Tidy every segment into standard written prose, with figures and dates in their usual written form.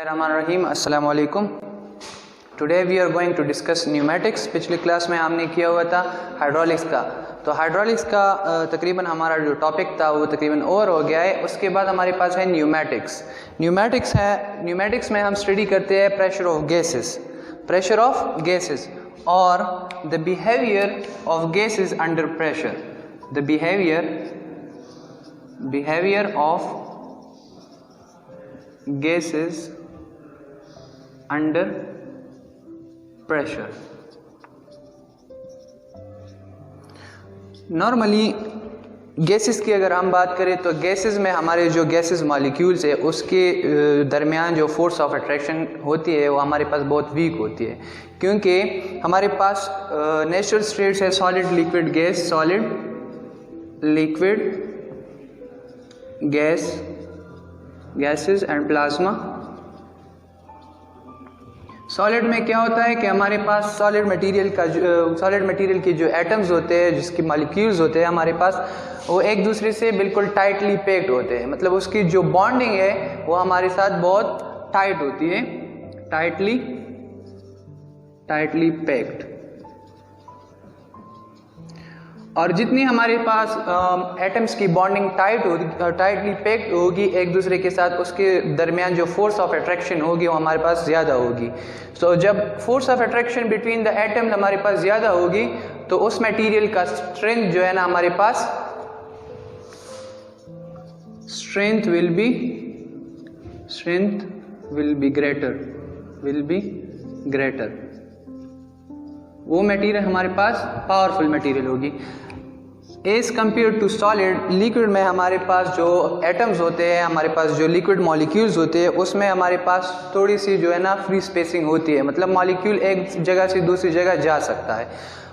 बिस्मिल्लाहिर्रहमानिर्रहीम अस्सलाम वालेकुम। Today we are going to discuss pneumatics. पिछली क्लास में हमने किया हुआ था हाइड्रोलिक्स का, तो हाइड्रोलिक्स का तकरीबन हमारा जो टॉपिक था वो तकरीबन ओवर हो गया है। उसके बाद हमारे पास है न्यूमेटिक्स। न्यूमेटिक्स में हम स्टडी करते हैं प्रेशर ऑफ गैसेस और the behaviour of gases under pressure, the behaviour of gases under pressure। Normally gases की अगर हम बात करें तो गैसेस में हमारे जो गैसेस मॉलिक्यूल्स है उसके दरमियान जो फोर्स ऑफ अट्रैक्शन होती है वो हमारे पास बहुत वीक होती है, क्योंकि हमारे पास नेचुरल स्टेट्स है solid liquid gas, solid liquid gases and plasma. Solid में क्या होता है कि हमारे पास सॉलिड मटेरियल के जो एटम्स होते हैं, जिसके मॉलिक्यूल्स होते हैं हमारे पास, वो एक दूसरे से बिल्कुल टाइटली पैक्ड होते हैं। मतलब उसकी जो बॉन्डिंग है वो हमारे साथ बहुत टाइट होती है, टाइटली पैक्ड। और जितनी हमारे पास एटम्स की बॉन्डिंग टाइटली पैक्ड होगी एक दूसरे के साथ, उसके दरमियान जो फोर्स ऑफ अट्रैक्शन होगी वो हमारे पास ज़्यादा होगी। सो जब force of attraction between the atoms हमारे पास ज़्यादा होगी तो उस मटेरियल का स्ट्रेंथ जो है ना हमारे पास, स्ट्रेंथ विल बी ग्रेटर। वो मटेरियल हमारे पास पावरफुल मटेरियल होगी as compared to solid. Liquid में हमारे पास जो एटम्स होते हैं, हमारे पास जो लिक्विड मॉलिक्यूल्स होते हैं, उसमें हमारे पास थोड़ी सी जो है ना फ्री स्पेसिंग होती है। मतलब मॉलिक्यूल एक जगह से दूसरी जगह जा सकता है,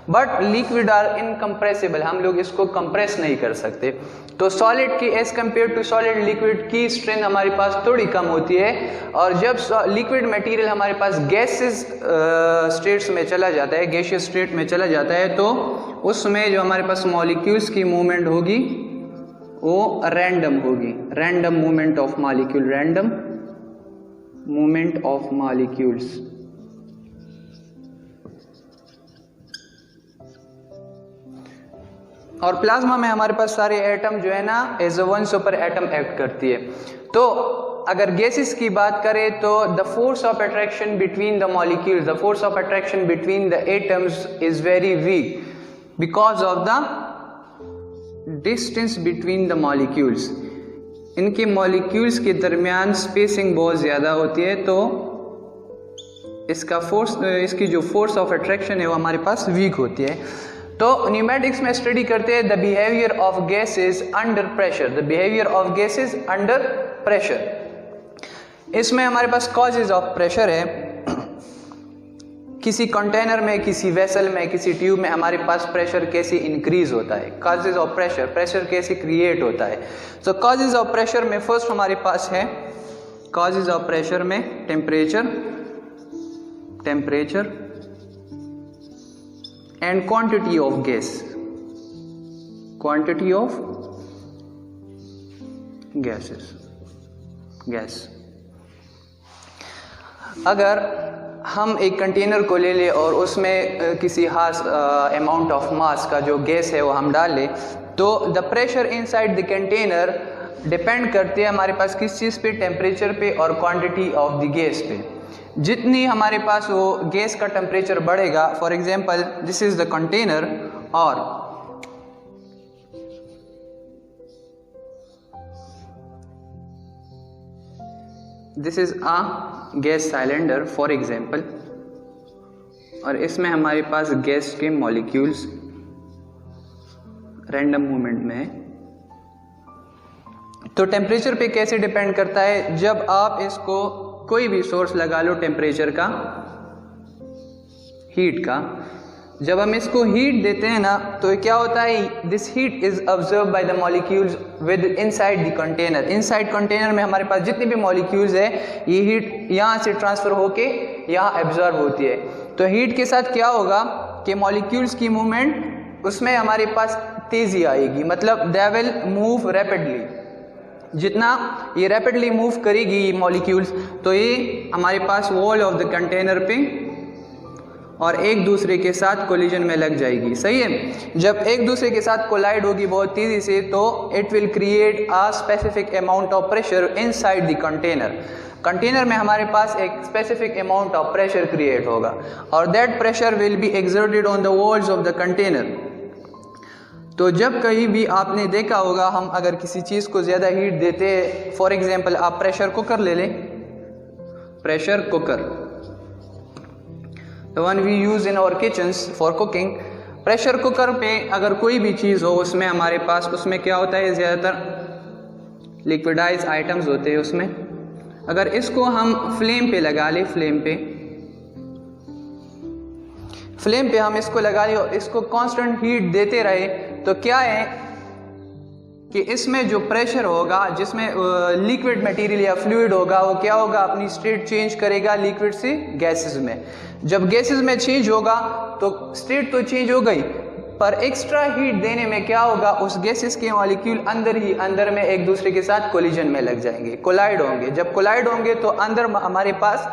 बट लिक्विड आर इनकम्प्रेसिबल, हम लोग इसको कंप्रेस नहीं कर सकते। तो सॉलिड की as compared to solid liquid की स्ट्रेंथ हमारे पास थोड़ी कम होती है। और जब लिक्विड मटेरियल हमारे पास गैसेस स्टेट्स में चला जाता है, गैसियस स्टेट में चला जाता है, तो उसमें जो हमारे पास मॉलिक्यूल्स की मूवमेंट होगी वो रैंडम होगी, रैंडम मूवमेंट ऑफ मॉलिक्यूल्स। और प्लाज्मा में हमारे पास सारे एटम जो है ना as a one super atom act करती है। तो अगर गैसेस की बात करें तो the force of attraction between the molecules, the force of attraction between the atoms is very weak because of the distance between the molecules. इनके molecules के दरमियान स्पेसिंग बहुत ज़्यादा होती है, तो इसकी जो फोर्स ऑफ अट्रैक्शन है वो हमारे पास वीक होती है। तो न्यूमेटिक्स में स्टडी करते हैं the behaviour of gases under pressure, the behaviour of gases under pressure. इसमें हमारे पास कॉजेज ऑफ प्रेशर है। किसी कंटेनर में, किसी वेसल में, किसी ट्यूब में हमारे पास प्रेशर कैसे इंक्रीज होता है, कॉजेज ऑफ प्रेशर कैसे क्रिएट होता है। सो कॉजेज ऑफ प्रेशर में फर्स्ट हमारे पास है कॉजेज ऑफ प्रेशर में temperature and quantity of gas, gas. अगर हम एक कंटेनर को ले लें और उसमें किसी खास अमाउंट ऑफ मास का जो गैस है वो हम डाल लें, तो the pressure inside the container depend करती है हमारे पास किस चीज़ पे, टेम्परेचर पे और क्वांटिटी ऑफ द गैस पे। जितनी हमारे पास वो गैस का टेम्परेचर बढ़ेगा, for example this is the container और this is a gas cylinder for example, और इसमें हमारे पास गैस के मॉलिक्यूल्स रैंडम मूवमेंट में है। तो टेम्परेचर पे कैसे डिपेंड करता है, जब आप इसको कोई भी सोर्स लगा लो टेम्परेचर का, हीट का, जब हम इसको हीट देते हैं ना तो क्या होता है, this heat is observe by the molecules with inside the container. Inside container में हमारे पास जितने भी मॉलिक्यूल्स है, ये हीट यहाँ से ट्रांसफर होके यहाँ एब्जॉर्ब होती है। तो हीट के साथ क्या होगा कि मॉलिक्यूल्स की मूवमेंट उसमें हमारे पास तेजी आएगी, मतलब दे विल मूव रैपिडली, जितना ये रैपिडली मूव करेगी ये मॉलिक्यूल्स, तो ये हमारे पास वॉल ऑफ द कंटेनर पे और एक दूसरे के साथ कोलिजन में लग जाएगी। सही है। जब एक दूसरे के साथ कोलाइड होगी बहुत तेज़ी से, तो it will create a specific amount of pressure inside the container. Container में हमारे पास एक specific amount of pressure create होगा और that pressure will be exerted on the walls of the container. तो जब कहीं भी आपने देखा होगा, हम अगर किसी चीज़ को ज़्यादा हीट देते हैं, फॉर एग्जांपल आप प्रेशर कुकर ले लें, pressure cooker, the one we use in our kitchens for cooking. Pressure cooker पे अगर कोई भी चीज़ हो, उसमें हमारे पास उसमें क्या होता है, ज़्यादातर लिक्विडाइज आइटम्स होते हैं उसमें। अगर इसको हम फ्लेम पे लगा लें, फ्लेम पे हम इसको लगा लें और इसको कांस्टेंट हीट देते रहे, तो क्या है कि इसमें जो प्रेशर होगा, जिसमें लिक्विड मटेरियल या फ्लूइड होगा, वो क्या होगा, अपनी स्टेट चेंज करेगा लिक्विड से गैसेस में। जब गैसेस में चेंज होगा तो स्टेट तो चेंज हो गई, पर एक्स्ट्रा हीट देने में क्या होगा, उस गैसेस के मॉलिक्यूल अंदर में एक दूसरे के साथ कोलिजन में लग जाएंगे, कोलाइड होंगे। जब कोलाइड होंगे तो अंदर हमारे पास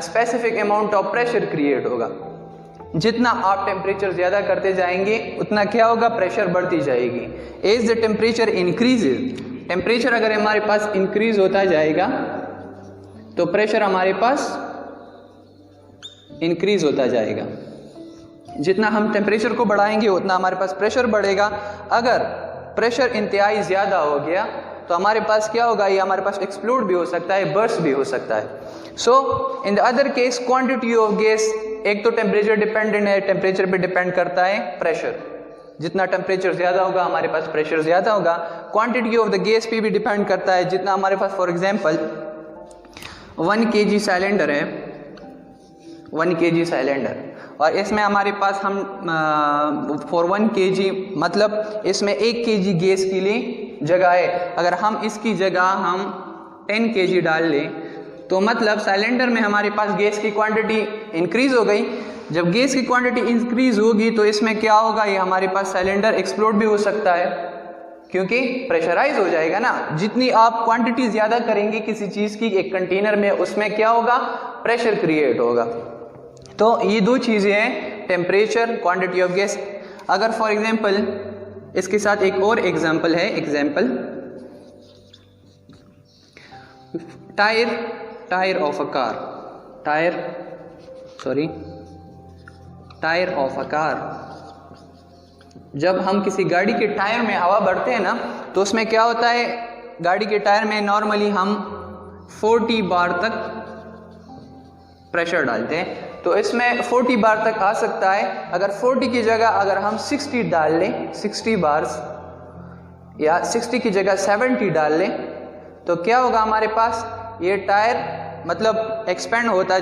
specific amount of pressure create होगा। जितना आप टेम्परेचर ज़्यादा करते जाएंगे उतना क्या होगा, प्रेशर बढ़ती जाएगी। As the temperature increases, temperature अगर हमारे पास इंक्रीज होता जाएगा तो प्रेशर हमारे पास इंक्रीज होता जाएगा। जितना हम टेम्परेचर को बढ़ाएंगे उतना हमारे पास प्रेशर बढ़ेगा। अगर प्रेशर इंतहाई ज़्यादा हो गया तो हमारे पास क्या होगा, ये हमारे पास एक्सप्लोड भी हो सकता है, बर्स्ट भी हो सकता है। So in the other case quantity of gas, एक तो टेम्परेचर डिपेंडेंट है, टेम्परेचर पे डिपेंड करता है प्रेशर। जितना टेम्परेचर ज़्यादा होगा हमारे पास प्रेशर ज़्यादा होगा। क्वांटिटी ऑफ द गैस पे भी डिपेंड करता है। जितना हमारे पास फॉर एग्जांपल 1 kg सिलेंडर है, 1 kg सिलेंडर, और इसमें हमारे पास हम फॉर 1 kg मतलब इसमें 1 kg गैस के लिए जगह है। अगर हम इसकी जगह हम 10 kg डाल लें तो मतलब सिलेंडर में हमारे पास गैस की क्वांटिटी इंक्रीज हो गई। जब गैस की क्वांटिटी इंक्रीज होगी तो इसमें क्या होगा, ये हमारे पास सिलेंडर एक्सप्लोड भी हो सकता है क्योंकि प्रेशराइज हो जाएगा ना। जितनी आप क्वांटिटी ज़्यादा करेंगे किसी चीज़ की एक कंटेनर में, उसमें क्या होगा, प्रेशर क्रिएट होगा। तो ये दो चीज़ें हैं, टेम्परेचर, क्वांटिटी ऑफ गैस। अगर फॉर एग्जांपल इसके साथ एक और एग्जांपल है, example tyre of a car, tyre of a car. जब हम किसी गाड़ी के टायर में हवा भरते हैं ना, तो उसमें क्या होता है, गाड़ी के टायर में नॉर्मली हम 40 बार तक प्रेशर डालते हैं, तो इसमें 40 बार तक आ सकता है। अगर 40 की जगह अगर हम 60 डाल लें, 60 बार्स, या 60 की जगह 70 डाल लें, तो क्या होगा, हमारे पास ये टायर मतलब एक्सपेंड होता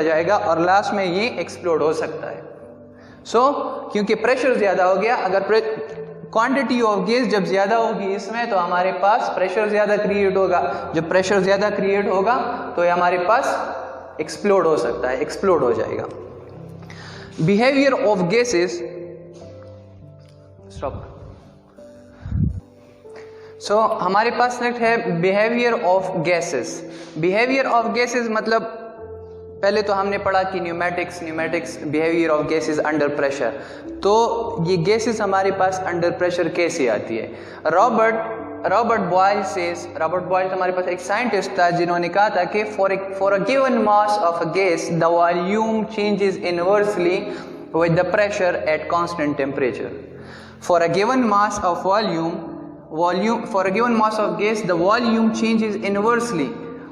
जाएगा और लास्ट में ये एक्सप्लोड हो सकता है। क्योंकि प्रेशर ज़्यादा हो गया। अगर क्वांटिटी ऑफ गैस जब ज़्यादा होगी इसमें, तो हमारे पास प्रेशर ज़्यादा क्रिएट होगा। जब प्रेशर ज़्यादा क्रिएट होगा तो ये हमारे पास एक्सप्लोड हो सकता है, एक्सप्लोड हो जाएगा। Behaviour of gases, stop. हमारे पास नेक्स्ट है behaviour of gases. Behaviour of gases मतलब पहले तो हमने पढ़ा कि pneumatics behaviour of gases under pressure. तो ये गैसेस हमारे पास अंडर प्रेशर कैसे आती है। रॉबर्ट बॉयल हमारे पास एक साइंटिस्ट था जिन्होंने कहा था कि for a given mass of a gas the volume changes inversely with the pressure at constant temperature. For a given mass of gas the volume changes inversely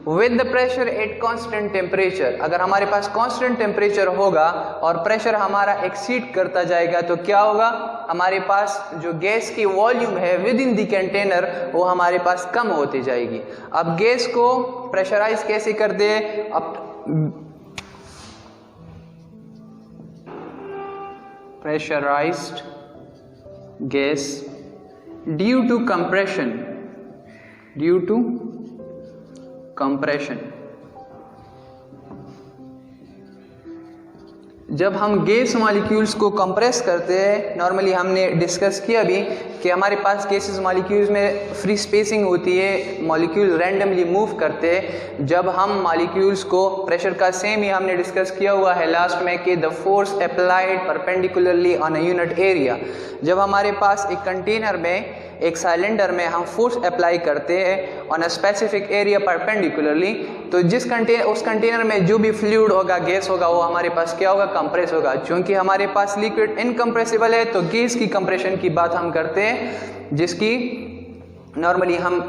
with the pressure at constant temperature। अगर हमारे पास constant temperature होगा और pressure हमारा exceed करता जाएगा तो क्या होगा, हमारे पास जो गैस की वॉल्यूम है विद इन द कंटेनर वो हमारे पास कम होती जाएगी। अब गैस को प्रेशराइज कैसे कर दे, अब pressurized gas due to compression, जब हम गैस मॉलिक्यूल्स को कंप्रेस करते हैं, नॉर्मली हमने डिस्कस किया भी कि हमारे पास गैसेस मॉलिक्यूल्स में फ्री स्पेसिंग होती है, मॉलिक्यूल रैंडमली मूव करते हैं। जब हम मॉलिक्यूल्स को प्रेशर का सेम ही हमने डिस्कस किया हुआ है लास्ट में कि the force applied perpendicularly on a unit area. जब हमारे पास एक कंटेनर में, एक सिलेंडर में हम फोर्स अप्लाई करते हैं on a specific area perpendicularly, तो उस कंटेनर में जो भी फ्लूइड होगा, गैस होगा, वो हमारे पास क्या होगा, कंप्रेस होगा। क्योंकि हमारे पास लिक्विड इनकम्प्रेसिबल है तो गैस की कंप्रेशन की बात हम करते हैं, जिसकी नॉर्मली हम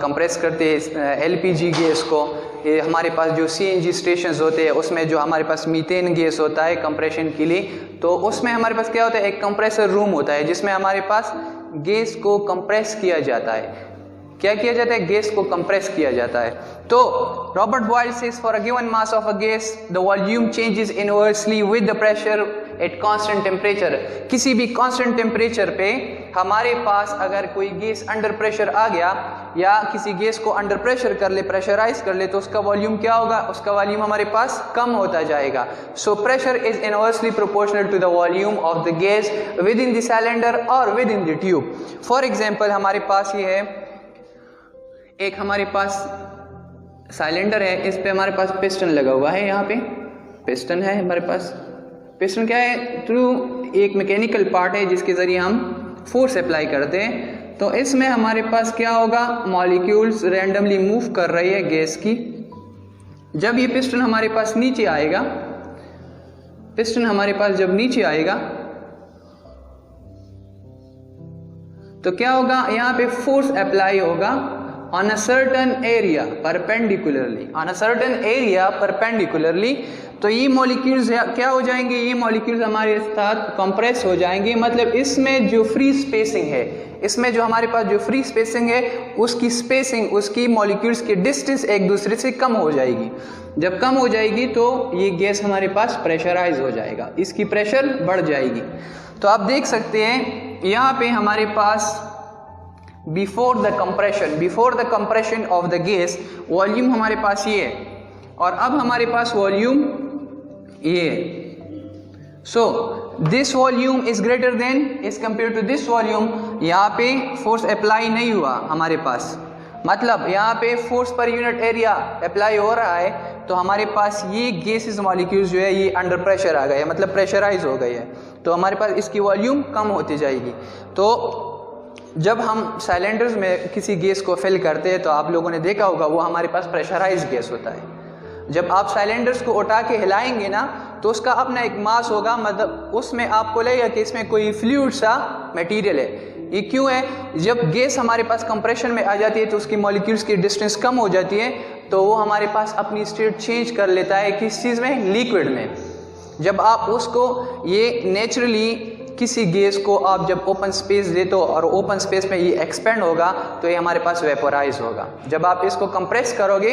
कंप्रेस करते हैं एलपीजी गैस को। ये हमारे पास जो सीएनजी स्टेशंस होते हैं उसमें जो हमारे पास मीथेन गैस होता है कंप्रेशन के लिए, तो उसमें हमारे पास क्या होता है, एक कंप्रेसर रूम होता है जिसमें हमारे पास गैस को कंप्रेस किया जाता है। क्या किया जाता है, गैस को कंप्रेस किया जाता है। तो Robert Boyle says for a given mass of a gas the volume changes inversely with the pressure at constant temperature. किसी भी कांस्टेंट टेम्परेचर पे हमारे पास अगर कोई गैस अंडर प्रेशर आ गया या किसी गैस को अंडर प्रेशर कर ले, प्रेशराइज कर ले, तो उसका वॉल्यूम क्या होगा, उसका वॉल्यूम हमारे पास कम होता जाएगा। So pressure is inversely proportional to the volume of the gas within the cylinder और within the tube. For example हमारे पास ये है, एक हमारे पास सिलेंडर है, इस पे हमारे पास पिस्टन लगा हुआ है। यहाँ पे पिस्टन है हमारे पास। पिस्टन क्या है, थ्रू एक मैकेनिकल पार्ट है जिसके जरिए हम फोर्स अप्लाई करते हैं। तो इसमें हमारे पास क्या होगा, मॉलिक्यूल्स रैंडमली मूव कर रही है गैस की। जब ये पिस्टन हमारे पास नीचे आएगा, पिस्टन हमारे पास जब नीचे आएगा तो क्या होगा, यहाँ पे फोर्स अप्लाई होगा on a certain area perpendicularly, on a certain area perpendicularly। तो ये मॉलिक्यूल्स क्या हो जाएंगे, ये मॉलिक्यूल्स हमारे साथ कंप्रेस हो जाएंगे। मतलब इसमें जो फ्री स्पेसिंग है, इसमें जो हमारे पास जो फ्री स्पेसिंग है उसकी स्पेसिंग, उसकी मॉलिक्यूल्स की डिस्टेंस एक दूसरे से कम हो जाएगी। जब कम हो जाएगी तो ये गैस हमारे पास प्रेशराइज हो जाएगा, इसकी प्रेशर बढ़ जाएगी। तो आप देख सकते हैं यहाँ पे हमारे पास before the compression of the gas volume हमारे पास ये है, और अब हमारे पास वॉल्यूम ये। So this volume is greater than is compare to this volume. यहाँ पे फोर्स अप्लाई नहीं हुआ हमारे पास, मतलब यहाँ पे force per unit area apply हो रहा है, तो हमारे पास ये गैसेस मॉलिक्यूल्स जो है ये अंडर प्रेशर आ गए हैं, मतलब प्रेशराइज हो गई है। तो हमारे पास इसकी वॉल्यूम कम होती जाएगी। तो जब हम सिलेंडर्स में किसी गैस को फिल करते हैं तो आप लोगों ने देखा होगा वो हमारे पास प्रेशराइज्ड गैस होता है। जब आप सिलेंडर्स को उठा के हिलाएंगे ना तो उसका अपना एक मास होगा, मतलब उसमें आपको लगेगा कि इसमें कोई फ्लूइड सा मटेरियल है। ये क्यों है, जब गैस हमारे पास कंप्रेशन में आ जाती है तो उसकी मॉलिक्यूल्स की डिस्टेंस कम हो जाती है, तो वो हमारे पास अपनी स्टेट चेंज कर लेता है किस चीज़ में, लिक्विड में। जब आप उसको ये नेचुरली किसी गैस को आप जब ओपन स्पेस देते हो और ओपन स्पेस में ये एक्सपेंड होगा तो ये हमारे पास वेपोराइज होगा। जब आप इसको कंप्रेस करोगे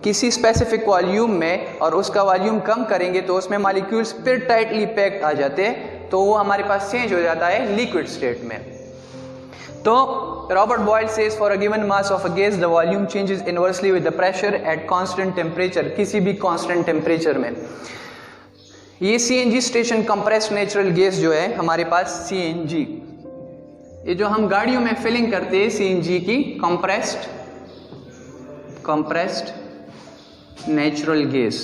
किसी स्पेसिफिक वॉल्यूम में और उसका वॉल्यूम कम करेंगे तो उसमें मॉलिक्यूल्स फिर टाइटली पैक्ड आ जाते हैं, तो वो हमारे पास चेंज हो जाता है लिक्विड स्टेट में। तो Robert Boyle says for a given mass of a gas the volume changes inversely with the pressure at constant temperature. किसी भी कांस्टेंट टेम्परेचर में ये CNG station compressed natural gas जो है हमारे पास सीएनजी, ये जो हम गाड़ियों में फिलिंग करते हैं सीएनजी की, कंप्रेस्ड नेचुरल गैस।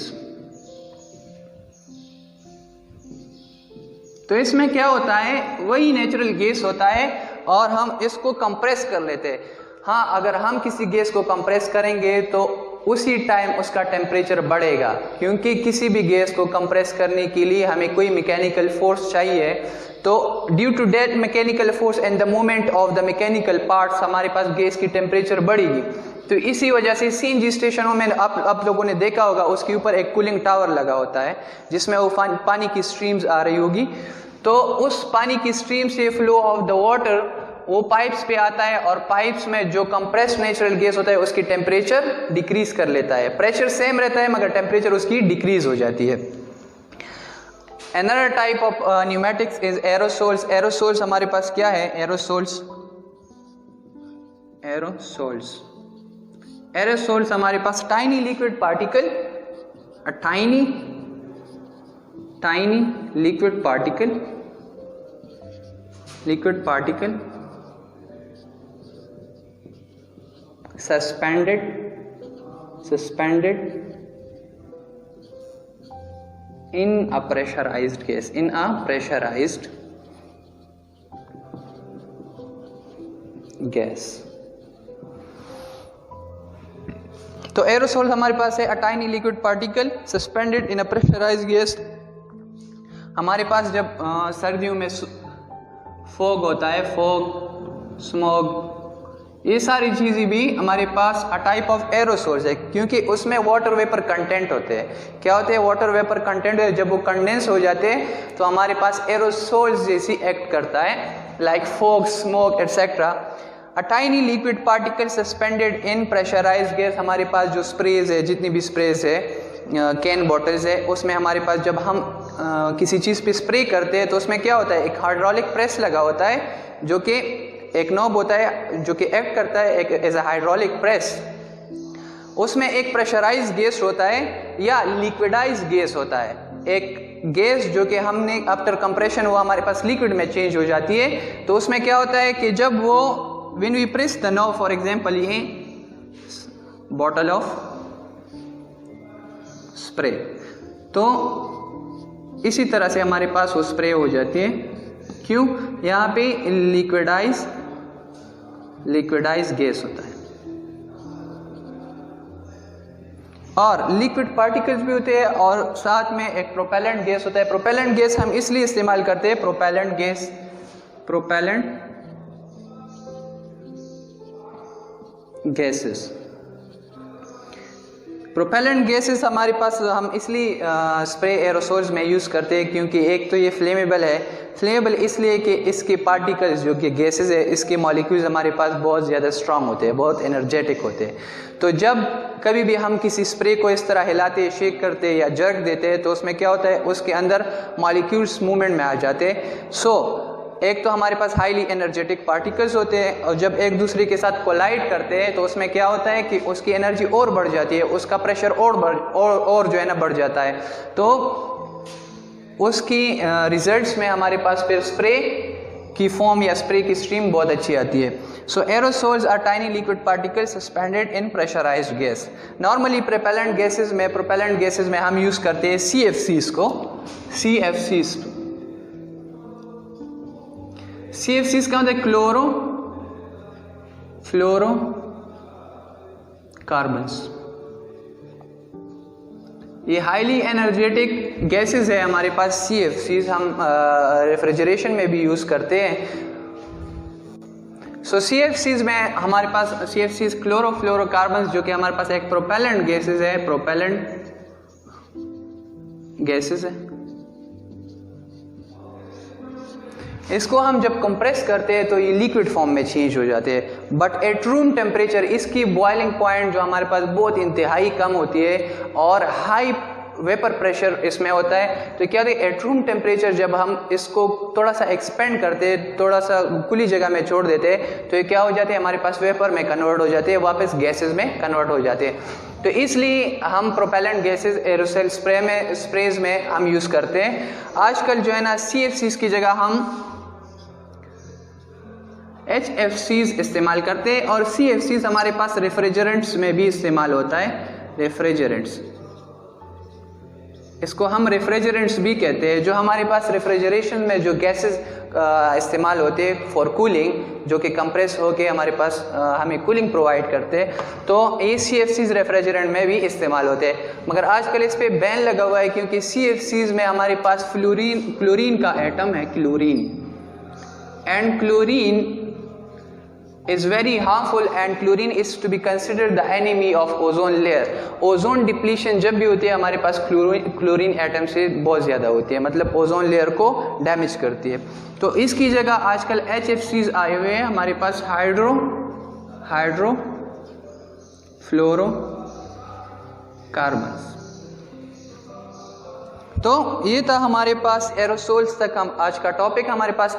तो इसमें क्या होता है, वही नेचुरल गैस होता है और हम इसको कंप्रेस कर लेते हैं। हाँ, अगर हम किसी गैस को कंप्रेस करेंगे तो उसी टाइम उसका टेम्परेचर बढ़ेगा, क्योंकि किसी भी गैस को कंप्रेस करने के लिए हमें कोई मैकेनिकल फोर्स चाहिए। तो due to that mechanical force and the movement of the mechanical parts हमारे पास गैस की टेम्परेचर बढ़ेगी। तो इसी वजह से सीएनजी स्टेशनों में आप लोगों ने देखा होगा उसके ऊपर एक कूलिंग टावर लगा होता है जिसमें वो पानी की स्ट्रीम्स आ रही होगी। तो उस पानी की स्ट्रीम से फ्लो ऑफ द वाटर वो पाइप्स पे आता है और पाइप्स में जो कंप्रेस्ड नेचुरल गैस होता है उसकी टेम्परेचर डिक्रीज कर लेता है। प्रेशर सेम रहता है मगर टेम्परेचर उसकी डिक्रीज हो जाती है। Another type of pneumatics is aerosols। Aerosols हमारे पास क्या है, एरोसोल्स हमारे पास tiny liquid particle, tiny liquid particle suspended in a pressurized gas. तो एरोसोल हमारे पास है, a tiny liquid particle suspended in a pressurised gas. हमारे पास जब सर्दियों में फॉग होता है, फॉग, स्मॉग, ये सारी चीज़ें भी हमारे पास अ टाइप ऑफ एरोसोल्स है, क्योंकि उसमें वाटर वेपर कंटेंट होते हैं। क्या होते हैं वाटर वेपर कंटेंट? जब वो कंडेंस हो जाते हैं तो हमारे पास एरोसोल्स जैसी एक्ट करता है, like fog, smoke etcetera. A tiny liquid particle suspended in pressurised gas. हमारे पास जो स्प्रेज है, जितनी भी स्प्रेज है, कैन बॉटल्स है, उसमें हमारे पास जब हम किसी चीज़ पे स्प्रे करते हैं तो उसमें क्या होता है, एक हाइड्रोलिक प्रेस लगा होता है, जो कि एक नॉब होता है जो कि एक्ट करता है एक एज अ हाइड्रोलिक प्रेस। उसमें एक प्रेशराइज्ड गैस होता है या लिक्विडाइज्ड गैस होता है, एक गैस जो कि हमने आफ्टर कंप्रेशन वो हमारे पास लिक्विड में चेंज हो जाती है। तो उसमें क्या होता है कि जब वो when we press the knob, for example ये बॉटल ऑफ स्प्रे, तो इसी तरह से हमारे पास वो स्प्रे हो जाती है। क्यों? यहाँ पे लिक्विडाइज गैस होता है और लिक्विड पार्टिकल्स भी होते हैं और साथ में एक प्रोपेलेंट गैस होता है। प्रोपेलेंट गैस हम इसलिए इस्तेमाल करते हैं, प्रोपेलेंट गैसेस हमारे पास हम इसलिए स्प्रे एरोसोल्स में यूज़ करते हैं क्योंकि एक तो ये फ्लेमेबल है। फ्लेमेबल इसलिए कि इसके पार्टिकल्स जो कि गैसेस है, इसके मॉलिक्यूल्स हमारे पास बहुत ज़्यादा स्ट्रांग होते हैं, बहुत एनर्जेटिक होते हैं। तो जब कभी भी हम किसी स्प्रे को इस तरह हिलाते, शेक करते या जर्क देते हैं तो उसमें क्या होता है, उसके अंदर मॉलिक्यूल्स मूवमेंट में आ जाते हैं। एक तो हमारे पास हाईली एनर्जेटिक पार्टिकल्स होते हैं और जब एक दूसरे के साथ कोलाइड करते हैं तो उसमें क्या होता है कि उसकी एनर्जी और बढ़ जाती है, उसका प्रेशर और जो है ना बढ़ जाता है। तो उसकी रिजल्ट्स में हमारे पास फिर स्प्रे की फॉर्म या स्प्रे की स्ट्रीम बहुत अच्छी आती है। So aerosols are tiny liquid particles suspended in pressurised gas. Normally propellant gases में हम यूज़ करते हैं CFCs को। CFCs का मतलब फ्लोरोकार्बन्स। ये हाईली एनर्जेटिक गैसेस है हमारे पास CFCs, हम रेफ्रिजरेशन में भी यूज़ करते हैं। CFCs में हमारे पास CFCs क्लोरोफ्लोरोकार्बन्स जो कि हमारे पास एक प्रोपेलेंट गैसेस है। इसको हम जब कंप्रेस करते हैं तो ये लिक्विड फॉर्म में चेंज हो जाते हैं, बट एट रूम टेम्परेचर इसकी बॉइलिंग पॉइंट जो हमारे पास बहुत इंतहाई कम होती है और हाई वेपर प्रेशर इसमें होता है। तो क्या होता है, एट रूम टेम्परेचर जब हम इसको थोड़ा सा एक्सपेंड करते हैं, थोड़ा सा खुली जगह में छोड़ देते हैं, तो ये क्या हो जाते हैं, हमारे पास वेपर में कन्वर्ट हो जाते हैं, वापस गैसेज में कन्वर्ट हो जाते हैं। तो इसलिए हम प्रोपेलेंट गैसेज एरोसोल स्प्रेज में हम यूज़ करते हैं। आजकल जो है ना CFCs की जगह हम HFCs इस्तेमाल करते हैं और CFCs हमारे पास रेफ्रिजरेंट्स में भी इस्तेमाल होता है। रेफ्रिजरेंट्स, इसको हम रेफ्रिजरेंट्स भी कहते हैं। जो हमारे पास रेफ्रिजरेशन में जो गैसेस इस्तेमाल होते हैं फॉर कूलिंग, जो कि कंप्रेस होके हमारे पास हमें कूलिंग प्रोवाइड करते हैं, तो ये CFCs रेफ्रिजरेंट में भी इस्तेमाल होते हैं। मगर आजकल इस पे बैन लगा हुआ है क्योंकि CFCs में हमारे पास क्लोरीन का एटम है, and chlorine is very harmful and chlorine is to be considered the enemy of ozone layer. Ozone depletion जब भी होती है हमारे पास क्लोरीन एटम से बहुत ज़्यादा होती है, मतलब ओजोन लेयर को डैमेज करती है। तो इसकी जगह आजकल HFCs आए हुए हैं हमारे पास, हाइड्रोफ्लोरोकार्बन्स। तो ये था हमारे पास एरोसोल्स तक हम आज का टॉपिक हमारे पास।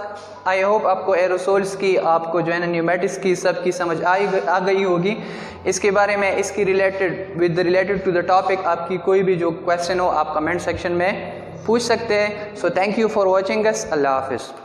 आई होप आपको एरोसोल्स की, आपको जो है ना न्यूमेटिक्स की सब की समझ आ गई होगी। इसके बारे में, इसकी रिलेटेड टू द टॉपिक आपकी कोई भी जो क्वेश्चन हो आप कमेंट सेक्शन में पूछ सकते हैं। So thank you for watching us. अल्लाह हाफिज़।